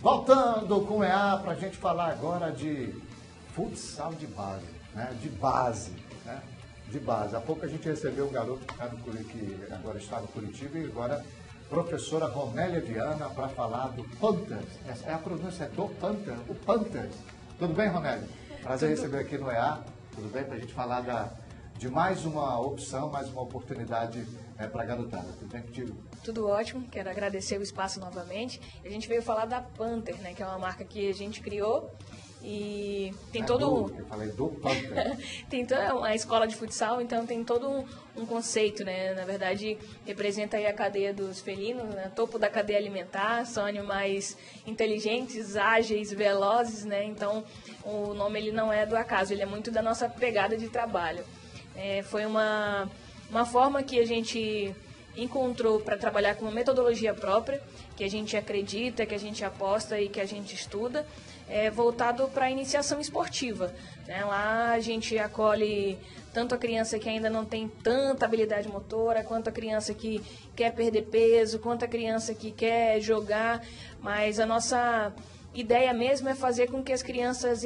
Voltando com o EA para a gente falar agora de futsal de base, né? De base, né? De base. Há pouco a gente recebeu um garoto que agora está no Curitiba e agora professora Romélia Viana para falar do Panthers. Essa é a pronúncia do Panther, o Panthers. Tudo bem, Romélia? Prazer receber aqui no EA. Tudo bem? Para a gente falar de mais uma opção, mais uma oportunidade para a garotada. Tudo bem contigo? Tudo ótimo, quero agradecer o espaço novamente. A gente veio falar da Panther, né, que é uma marca que a gente criou e tem Eu falei do Panther. Tem toda uma escola de futsal, então tem todo um conceito, né? Na verdade, representa aí a cadeia dos felinos, né? Topo da cadeia alimentar, são animais inteligentes, ágeis, velozes, né? Então, o nome ele não é do acaso, ele é muito da nossa pegada de trabalho. Foi uma forma que a gente encontrou para trabalhar com uma metodologia própria, que a gente acredita, que a gente aposta e que a gente estuda, voltado para a iniciação esportiva, né? Lá a gente acolhe tanto a criança que ainda não tem tanta habilidade motora, quanto a criança que quer perder peso, quanto a criança que quer jogar, mas a nossa ideia mesmo é fazer com que as crianças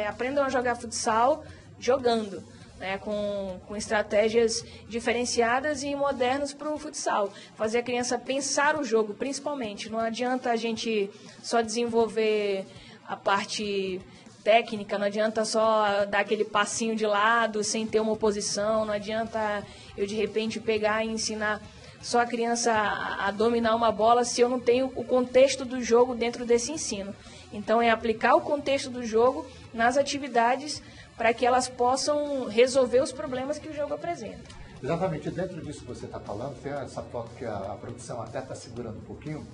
aprendam a jogar futsal jogando, né, com estratégias diferenciadas e modernas para o futsal. Fazer a criança pensar o jogo, principalmente. Não adianta a gente só desenvolver a parte técnica, não adianta só dar aquele passinho de lado sem ter uma oposição, não adianta eu, de repente, pegar e ensinar só a criança a dominar uma bola se eu não tenho o contexto do jogo dentro desse ensino. Então, é aplicar o contexto do jogo nas atividades para que elas possam resolver os problemas que o jogo apresenta. Exatamente, dentro disso que você está falando, tem essa foto que a produção até está segurando um pouquinho,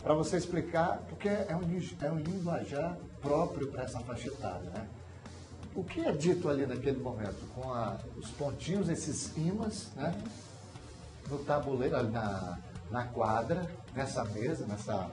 para você explicar, porque é um linguajar próprio para essa faixa etária, né? O que é dito ali naquele momento, com os pontinhos, esses ímãs, né? No tabuleiro, na quadra, nessa mesa, como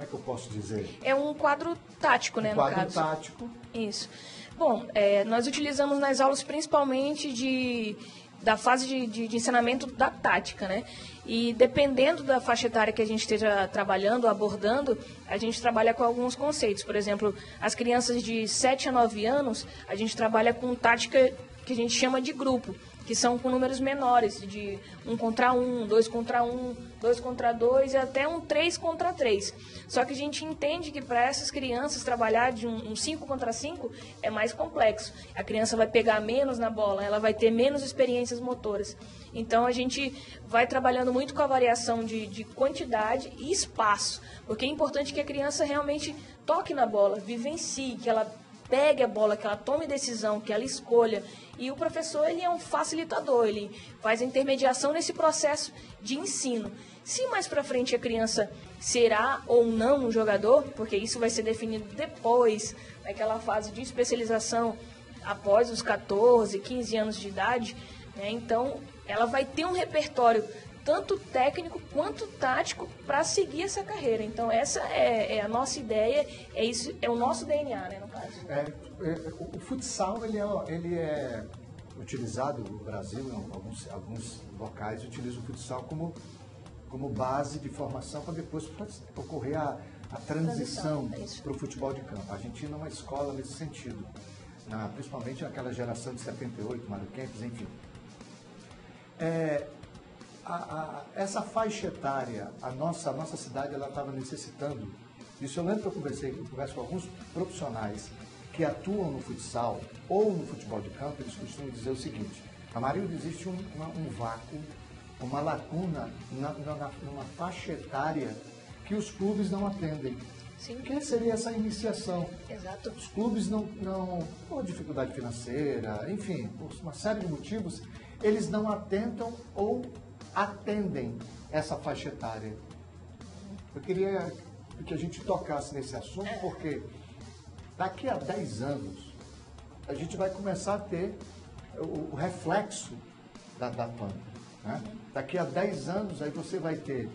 é que eu posso dizer? É um quadro tático, né, no caso. Quadro tático. Isso. Bom, nós utilizamos nas aulas principalmente da fase de ensinamento da tática, né? E dependendo da faixa etária que a gente esteja trabalhando, abordando, a gente trabalha com alguns conceitos. Por exemplo, as crianças de 7 a 9 anos, a gente trabalha com tática que a gente chama de grupo, que são com números menores, de 1 contra 1, 2 contra 1, 2 contra 2 e até um 3 contra 3. Só que a gente entende que para essas crianças trabalhar de um 5 contra 5 é mais complexo. A criança vai pegar menos na bola, ela vai ter menos experiências motoras. Então a gente vai trabalhando muito com a variação de quantidade e espaço, porque é importante que a criança realmente toque na bola, vivencie, que ela pegue a bola, que ela tome decisão, que ela escolha. E o professor, ele é um facilitador, ele faz a intermediação nesse processo de ensino. Se mais para frente a criança será ou não um jogador, porque isso vai ser definido depois, naquela fase de especialização, após os 14, 15 anos de idade, né? Então ela vai ter um repertório tanto técnico quanto tático para seguir essa carreira. Então essa é a nossa ideia, é o nosso DNA, né, no caso. O futsal ele é utilizado no Brasil, em alguns locais utilizam o futsal como base de formação para depois ocorrer a transição para o futebol de campo. A Argentina é uma escola nesse sentido, principalmente naquela geração de 78, Mário Kempes, enfim. Essa faixa etária, a nossa cidade, ela estava necessitando disso. Eu lembro que eu converso com alguns profissionais que atuam no futsal ou no futebol de campo, eles costumam dizer o seguinte: Amarildo, existe um vácuo, uma lacuna numa faixa etária que os clubes não atendem. Sim. O que seria essa iniciação? Exato. Os clubes não, por dificuldade financeira, enfim, por uma série de motivos, eles não atentam ou atendem essa faixa etária. Eu queria que a gente tocasse nesse assunto, porque daqui a 10 anos a gente vai começar a ter o reflexo da PAN, né? Daqui a 10 anos aí você vai ter,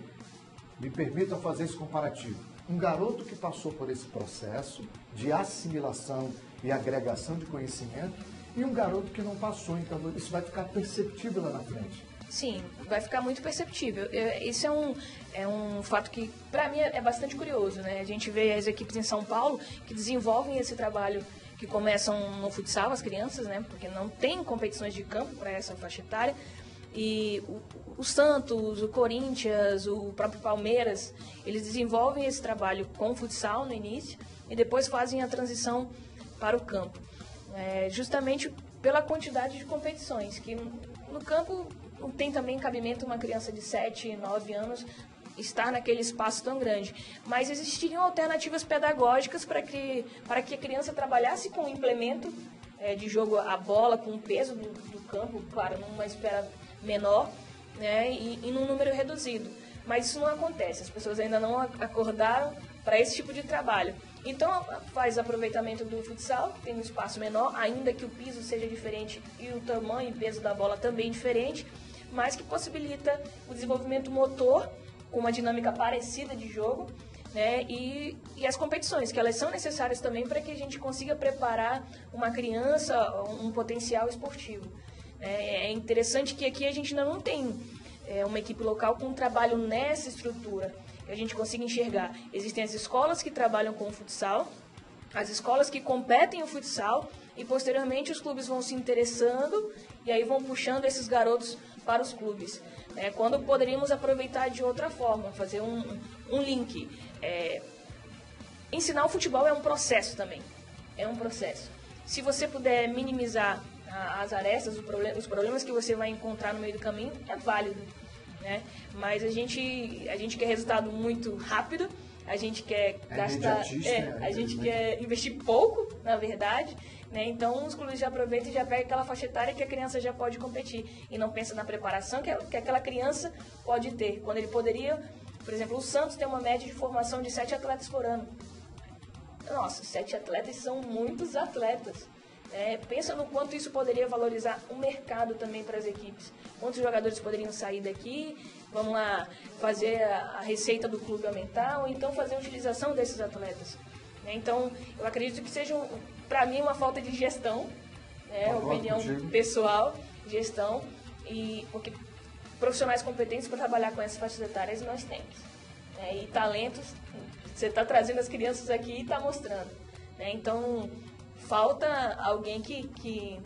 me permitam fazer esse comparativo, um garoto que passou por esse processo de assimilação e agregação de conhecimento e um garoto que não passou. Então, isso vai ficar perceptível lá na frente. Sim, vai ficar muito perceptível. Isso é um fato que, para mim, é bastante curioso, né? A gente vê as equipes em São Paulo que desenvolvem esse trabalho, que começam no futsal, as crianças, né? Porque não tem competições de campo para essa faixa etária. E o Santos, o Corinthians, o próprio Palmeiras, eles desenvolvem esse trabalho com o futsal no início e depois fazem a transição para o campo. Justamente pela quantidade de competições, que no campo não tem também cabimento uma criança de 7, 9 anos estar naquele espaço tão grande. Mas existiriam alternativas pedagógicas para que a criança trabalhasse com o implemento de jogo, a bola, com o peso do campo, claro, numa esfera menor, né, e num número reduzido. Mas isso não acontece, as pessoas ainda não acordaram para esse tipo de trabalho. Então, faz aproveitamento do futsal, tem um espaço menor, ainda que o piso seja diferente e o tamanho e peso da bola também diferente, mas que possibilita o desenvolvimento motor com uma dinâmica parecida de jogo, né? E as competições, que elas são necessárias também para que a gente consiga preparar uma criança, um potencial esportivo. É interessante que aqui a gente ainda não tem uma equipe local com um trabalho nessa estrutura, que a gente consiga enxergar. Existem as escolas que trabalham com o futsal, as escolas que competem o futsal, e posteriormente os clubes vão se interessando e aí vão puxando esses garotos para os clubes. Quando poderíamos aproveitar de outra forma, fazer um link. Ensinar o futebol é um processo também, é um processo. Se você puder minimizar as arestas, os problemas que você vai encontrar no meio do caminho, é válido, né? Mas a gente quer resultado muito rápido, a gente quer gastar, a gente quer investir pouco, na verdade, né? Então os clubes já aproveitam e já pegam aquela faixa etária que a criança já pode competir e não pensa na preparação que aquela criança pode ter, quando ele poderia, por exemplo, o Santos tem uma média de formação de 7 atletas por ano. Nossa, 7 atletas são muitos atletas. Pensa no quanto isso poderia valorizar o mercado também para as equipes. Quantos jogadores poderiam sair daqui, vamos lá, fazer a receita do clube aumentar, ou então fazer a utilização desses atletas. Então, eu acredito que seja, para mim, uma falta de gestão, opinião pessoal, gestão, porque profissionais competentes para trabalhar com essas faixas etárias nós temos. E talentos, você está trazendo as crianças aqui e está mostrando. Então, falta alguém que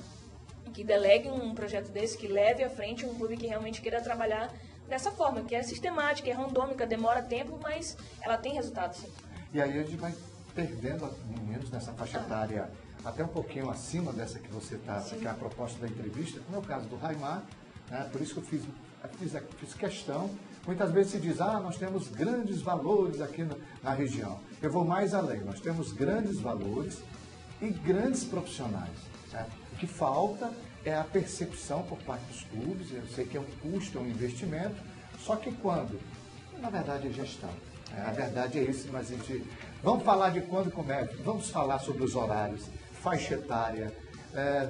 delegue um projeto desse, que leve à frente um clube que realmente queira trabalhar dessa forma, que é sistemática, é randômica, demora tempo, mas ela tem resultados. E aí a gente vai perdendo meninos nessa faixa etária até um pouquinho acima dessa que você está, que é a proposta da entrevista, como é o caso do Raimar, né? Por isso que eu fiz questão. Muitas vezes se diz, nós temos grandes valores aqui na região. Eu vou mais além, nós temos grandes valores e grandes profissionais. Certo? O que falta é a percepção por parte dos clubes. Eu sei que é um custo, é um investimento, só que quando? Na verdade é gestão. A verdade é isso, mas a gente... Vamos falar de quando começa, vamos falar sobre os horários, faixa etária,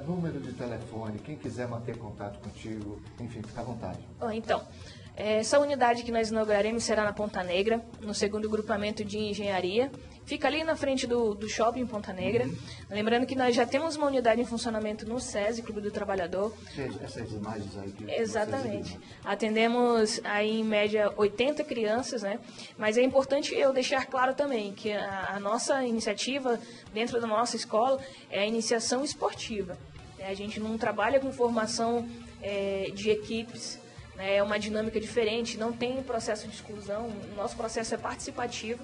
número de telefone, quem quiser manter contato contigo, enfim, fica à vontade. Então, essa unidade que nós inauguraremos será na Ponta Negra, no segundo grupamento de engenharia. Fica ali na frente do shopping Ponta Negra. Lembrando que nós já temos uma unidade em funcionamento no SESI, Clube do Trabalhador. Essas imagens aí que exatamente. Atendemos aí em média 80 crianças, né? Mas é importante eu deixar claro também que a nossa iniciativa dentro da nossa escola é a iniciação esportiva. A gente não trabalha com formação de equipes. É uma dinâmica diferente, não tem processo de exclusão, o nosso processo é participativo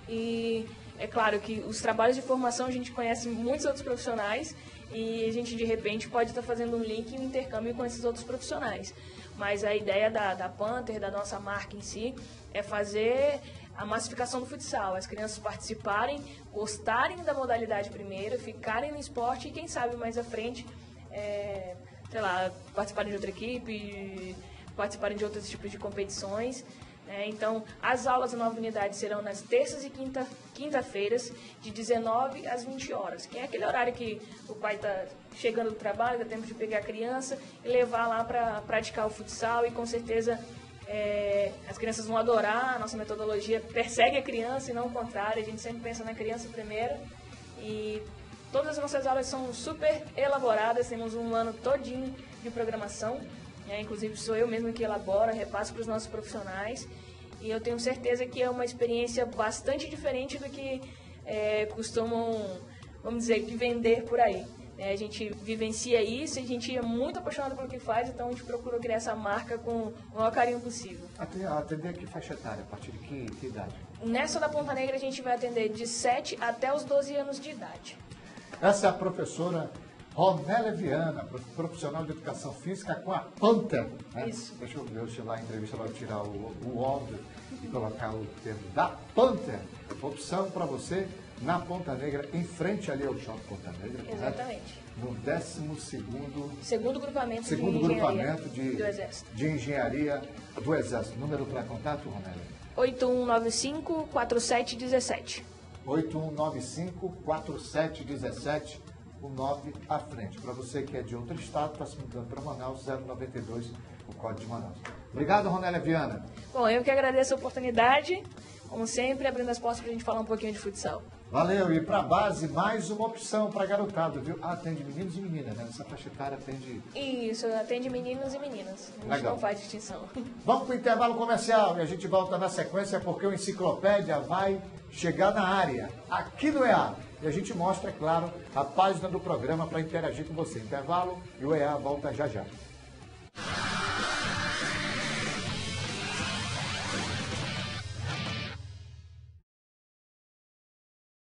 e é claro que os trabalhos de formação a gente conhece muitos outros profissionais e a gente de repente pode estar fazendo um link e um intercâmbio com esses outros profissionais. Mas a ideia da Panther, da nossa marca em si, é fazer a massificação do futsal, as crianças participarem, gostarem da modalidade primeiro, ficarem no esporte e quem sabe mais à frente, participarem de outra equipe, participarem de outros tipos de competições. Então, as aulas da nova unidade serão nas terças e quinta-feiras, de 19 às 20 horas. Que é aquele horário que o pai está chegando do trabalho, dá tempo de pegar a criança e levar lá para praticar o futsal. E com certeza as crianças vão adorar. A nossa metodologia persegue a criança e não o contrário. A gente sempre pensa na criança primeiro. E Todas as nossas aulas são super elaboradas, temos um ano todinho de programação, inclusive sou eu mesmo que elaboro, repasso para os nossos profissionais, e eu tenho certeza que é uma experiência bastante diferente do que costumam, vamos dizer, que vender por aí. A gente vivencia isso, a gente é muito apaixonado pelo que faz, então a gente procura criar essa marca com o maior carinho possível. Atender que faixa etária? A partir de que idade? Nessa da Ponta Negra a gente vai atender de 7 até os 12 anos de idade. Essa é a professora Ronélia Viana, profissional de educação física com a Panther. Né? Isso. Deixa eu ver, eu lá a entrevista, ela tirar o óbvio e colocar o termo da Panther. Opção para você na Ponta Negra, em frente ali ao Shopping Ponta Negra. Exatamente. No 12º... Segundo grupamento do Exército. De Engenharia do Exército. Número para contato, Ronélia? 8195-4717. 8195-4717, o 9 à frente. Para você que é de outro estado, está se mudando para Manaus, 092, o código de Manaus. Obrigado, Ronélia Viana. Bom, eu que agradeço a oportunidade, como sempre, abrindo as portas para a gente falar um pouquinho de futsal. Valeu, e para a base, mais uma opção para garotada, viu? Atende meninos e meninas, né? Nessa faixa etária atende... Isso, atende meninos e meninas. A gente Legal. não faz distinção. Vamos para o intervalo comercial e a gente volta na sequência porque o Enciclopédia vai chegar na área, aqui no EA. E a gente mostra, é claro, a página do programa para interagir com você. Intervalo e o EA volta já já.